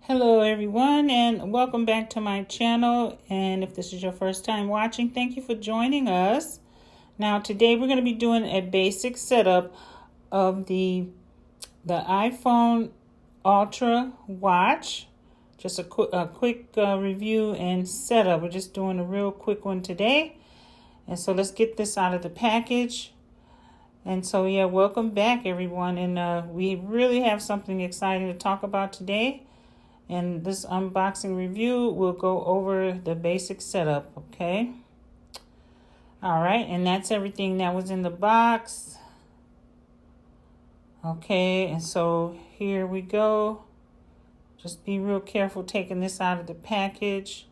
Hello everyone, and welcome back to my channel. And if this is your first time watching, thank you for joining us. Now today we're going to be doing a basic setup of the iPhone Ultra watch. Just a quick review and setup. We're just doing a real quick one today. And so let's get this out of the package. And so yeah, welcome back everyone. And we really have something exciting to talk about today. In this unboxing review, we'll go over the basic setup, okay? All right, and that's everything that was in the box. Okay, and so here we go. Just be real careful taking this out of the package.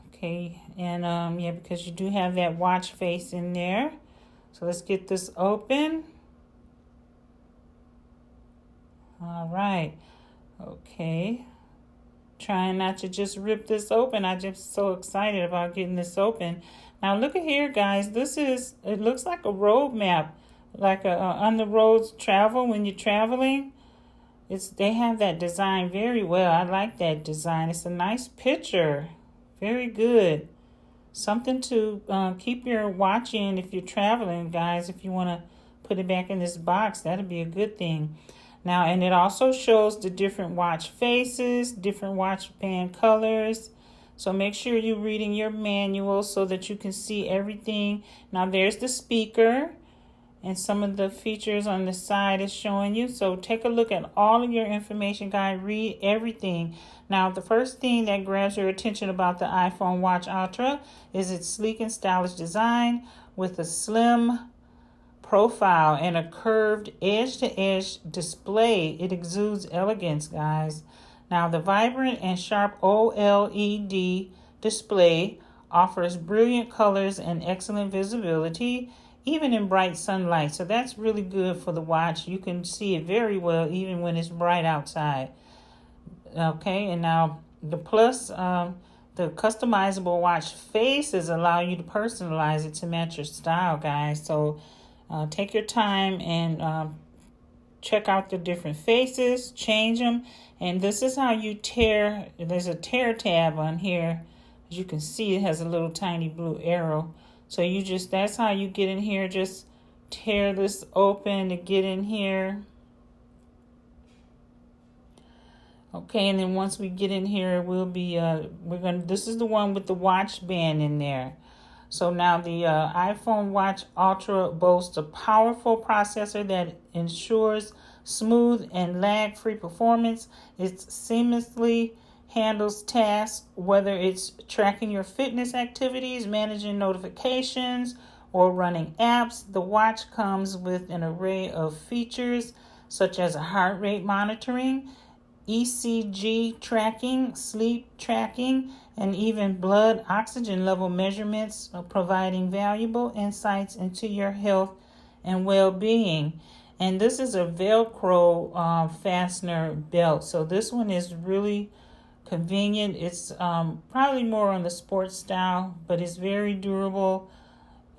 Okay, and yeah, because you do have that watch face in there. So let's get this open. All right. Okay, trying not to just rip this open. I'm just so excited about getting this open. Now look at here, guys. It looks like a road map, like on the roads travel when you're traveling. They have that design very well. I like that design. It's a nice picture, very good. Something to keep your watch in if you're traveling, guys. If you want to put it back in this box, that'd be a good thing. Now, and it also shows the different watch faces, different watch band colors. So make sure you're reading your manual so that you can see everything. Now, there's the speaker and some of the features on the side is showing you. So take a look at all of your information, guys. Read everything. Now, the first thing that grabs your attention about the iPhone Watch Ultra is its sleek and stylish design with a slim profile and a curved edge-to-edge display. It exudes elegance, guys. Now, the vibrant and sharp OLED display offers brilliant colors and excellent visibility, even in bright sunlight. So that's really good for the watch. You can see it very well even when it's bright outside. Okay, and now the customizable watch faces allow you to personalize it to match your style, guys. So take your time and check out the different faces, change them. And this is how you tear. There's a tear tab on here. As you can see, it has a little tiny blue arrow. So that's how you get in here. Just tear this open to get in here. Okay, and then once we get in here, we'll be, this is the one with the watch band in there. So now the iPhone Watch Ultra boasts a powerful processor that ensures smooth and lag-free performance. It seamlessly handles tasks, whether it's tracking your fitness activities, managing notifications, or running apps. The watch comes with an array of features such as heart rate monitoring, ECG tracking, sleep tracking, and even blood oxygen level measurements, providing valuable insights into your health and well-being. And this is a Velcro fastener belt. So this one is really convenient. It's probably more on the sports style, but it's very durable.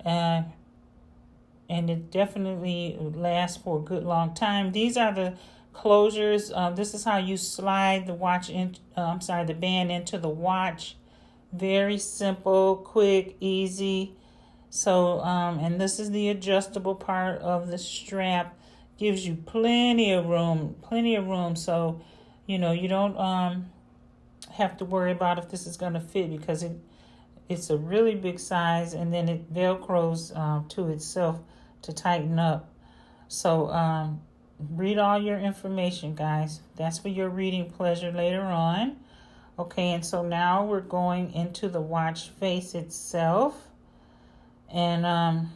And it definitely lasts for a good long time. These are the closures. This is how you slide the band into the watch. Very simple, quick, easy. So and this is the adjustable part of the strap. Gives you plenty of room. So you don't have to worry about if this is going to fit, because it's a really big size, and then it velcros to itself to tighten up. So read all your information, guys. That's for your reading pleasure later on. Okay, and so now we're going into the watch face itself. And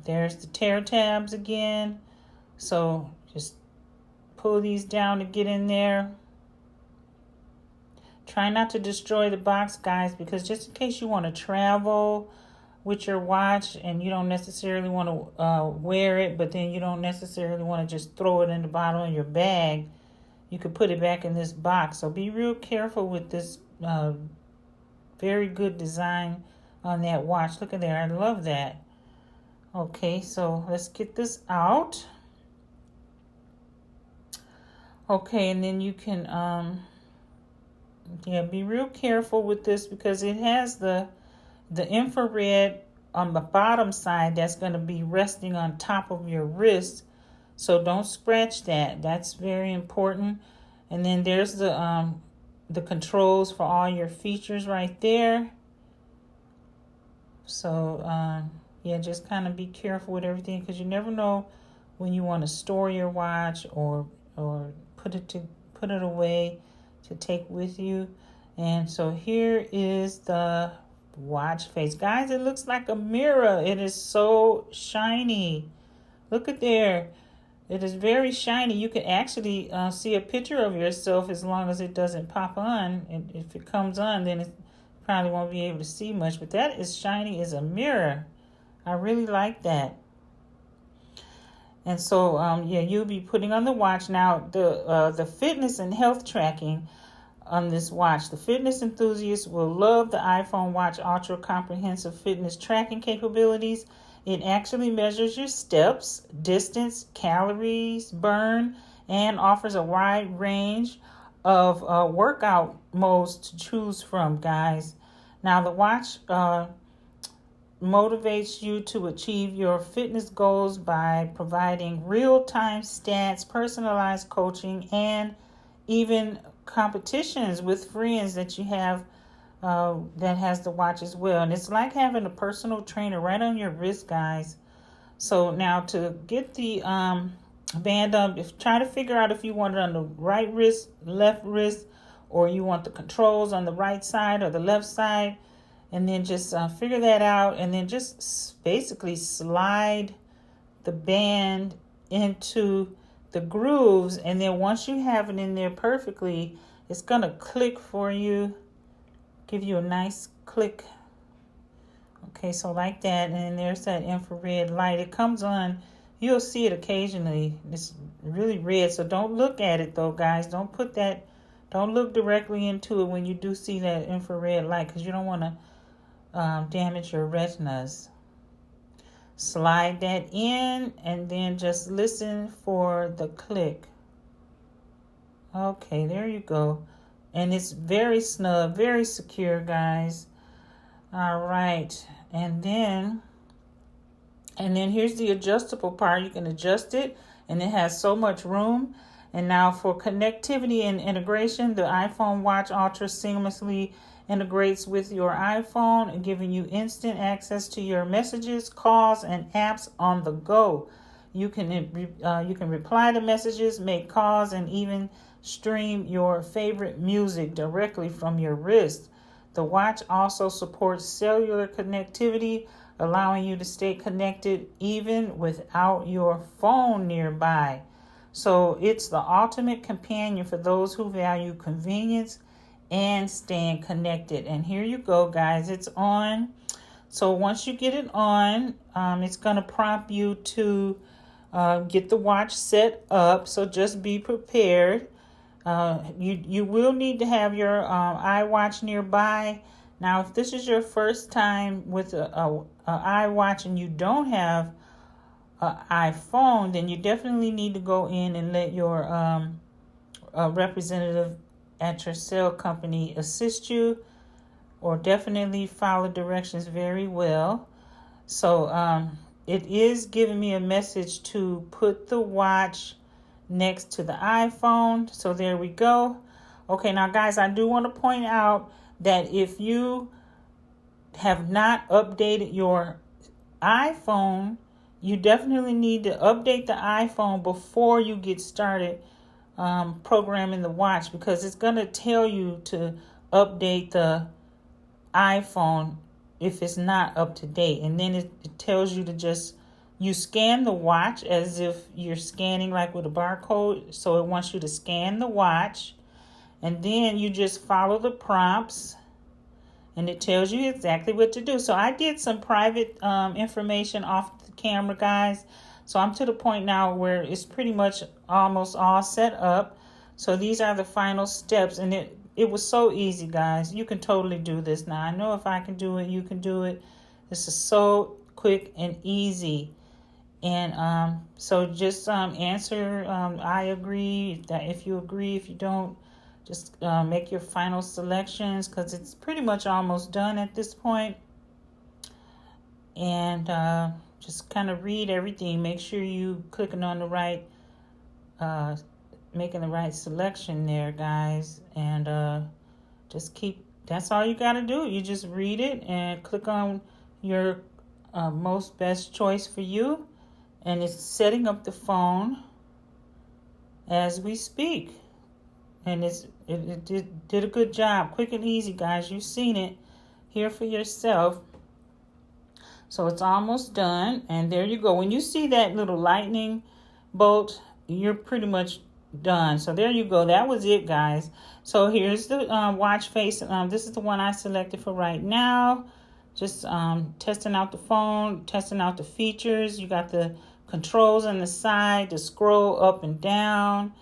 there's the tear tabs again. So just pull these down to get in there. Try not to destroy the box, guys, because just in case you want to travel with your watch and you don't necessarily want to wear it, but then you don't necessarily want to just throw it in the bottom of your bag, you could put it back in this box. So be real careful with this very good design on that watch. Look at there. I love that. Okay, so let's get this out. Okay, and then you can, yeah, be real careful with this because it has the infrared on the bottom side that's going to be resting on top of your wrist. So don't scratch that. That's very important. And then there's the controls for all your features right there. So yeah, just kind of be careful with everything because you never know when you want to store your watch or put it away to take with you. And so here is the watch face. Guys, it looks like a mirror. It is so shiny. Look at there. It is very shiny. You can actually see a picture of yourself as long as it doesn't pop on. And if it comes on, then it probably won't be able to see much. But that is shiny as a mirror. I really like that. And so, yeah, you'll be putting on the watch. Now, the fitness and health tracking on this watch. The fitness enthusiasts will love the iPhone Watch Ultra comprehensive fitness tracking capabilities. It actually measures your steps, distance, calories burned, and offers a wide range of workout modes to choose from, guys. Now, the watch motivates you to achieve your fitness goals by providing real-time stats, personalized coaching, and even competitions with friends that you have that has the watch as well. And it's like having a personal trainer right on your wrist, guys. So now to get the band up, try to figure out if you want it on the right wrist, left wrist, or you want the controls on the right side or the left side. And then just figure that out, and then just basically slide the band into the grooves. And then once you have it in there perfectly, it's going to click for you, give you a nice click. Okay, so like that. And then there's that infrared light. It comes on. You'll see it occasionally. It's really red, so don't look at it though, guys. Don't look directly into it when you do see that infrared light, because you don't want to damage your retinas. Slide that in and then just listen for the click. Okay, there you go. And it's very snug, very secure, guys. All right, and then here's the adjustable part. You can adjust it, and it has so much room. And now for connectivity and integration, the iPhone Watch Ultra seamlessly integrates with your iPhone, giving you instant access to your messages, calls, and apps on the go. You can reply to messages, make calls, and even stream your favorite music directly from your wrist. The watch also supports cellular connectivity, allowing you to stay connected even without your phone nearby. So it's the ultimate companion for those who value convenience and staying connected. And here you go, guys. It's on. So once you get it on, it's going to prompt you to get the watch set up. So just be prepared. You will need to have your iWatch nearby. Now, if this is your first time with a iWatch and you don't have an iPhone, then you definitely need to go in and let your representative at your cell company assist you, or definitely follow directions very well. So it is giving me a message to put the watch next to the iPhone. So there we go. Okay, now guys, I do want to point out that if you have not updated your iPhone, you definitely need to update the iPhone before you get started programming the watch, because it's going to tell you to update the iPhone if it's not up to date. And then it tells you to you scan the watch as if you're scanning like with a barcode. So it wants you to scan the watch, and then you just follow the prompts, and it tells you exactly what to do. So I did some private information off the camera, guys. So I'm to the point now where it's pretty much almost all set up. So these are the final steps, and it was so easy, guys. You can totally do this now. I know if I can do it, you can do it. This is so quick and easy. And so just answer I agree, if you agree. If you don't, just make your final selections, because it's pretty much almost done at this point. And just kind of read everything. Make sure you clicking on the right, making the right selection there, guys. And just keep, that's all you got to do. You just read it and click on your most best choice for you. And it's setting up the phone as we speak. And it did a good job. Quick and easy, guys. You've seen it here for yourself. So it's almost done. And there you go. When you see that little lightning bolt, you're pretty much done. So there you go. That was it, guys. So here's the watch face. This is the one I selected for right now. Just testing out the phone, testing out the features. You got the controls on the side to scroll up and down.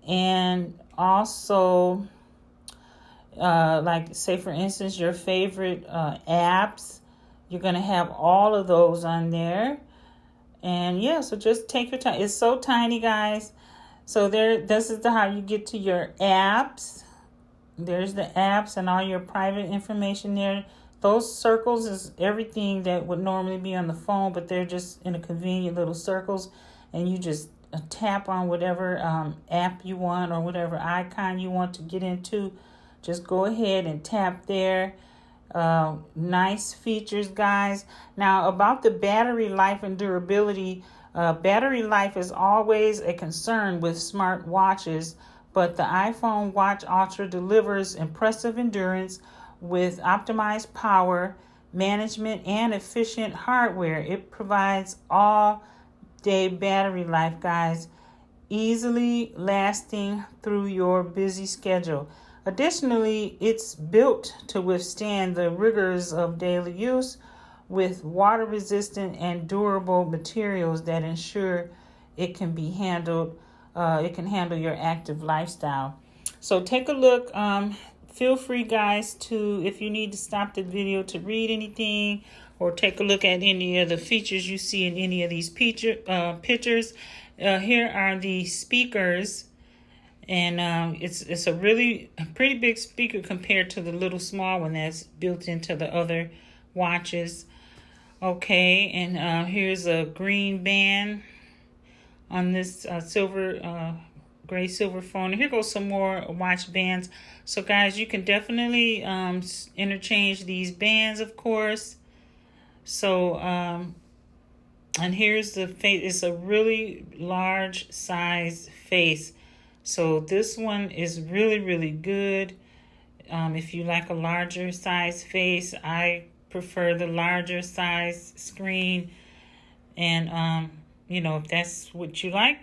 And also, like, say, for instance, your favorite apps. You're going to have all of those on there. And yeah, so just take your time. It's so tiny, guys. So this is how you get to your apps. There's the apps and all your private information there. Those circles is everything that would normally be on the phone, but they're just in a convenient little circles. And you just tap on whatever app you want or whatever icon you want to get into. Just go ahead and tap there. Nice features, guys. Now, about the battery life and durability, battery life is always a concern with smart watches, but the iPhone Watch Ultra delivers impressive endurance with optimized power management and efficient hardware. It provides all-day battery life, guys, easily lasting through your busy schedule. Additionally, it's built to withstand the rigors of daily use with water-resistant and durable materials that ensure it can be handled. It can handle your active lifestyle. So take a look. Feel free, guys, to, if you need to stop the video to read anything or take a look at any of the features you see in any of these pictures. Here are the speakers. And it's a pretty big speaker compared to the little small one that's built into the other watches. Okay, and here's a green band on this gray silver phone. And here goes some more watch bands. So guys, you can definitely interchange these bands, of course. So and here's the face. It's a really large size face. So this one is really, really good. If you like a larger size face, I prefer the larger size screen. And, if that's what you like,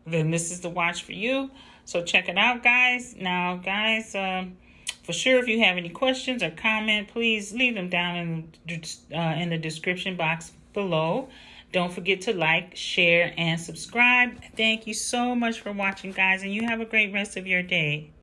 then this is the watch for you. So check it out, guys. Now, guys, for sure, if you have any questions or comment, please leave them down in the description box below. Don't forget to like, share, and subscribe. Thank you so much for watching, guys, and you have a great rest of your day.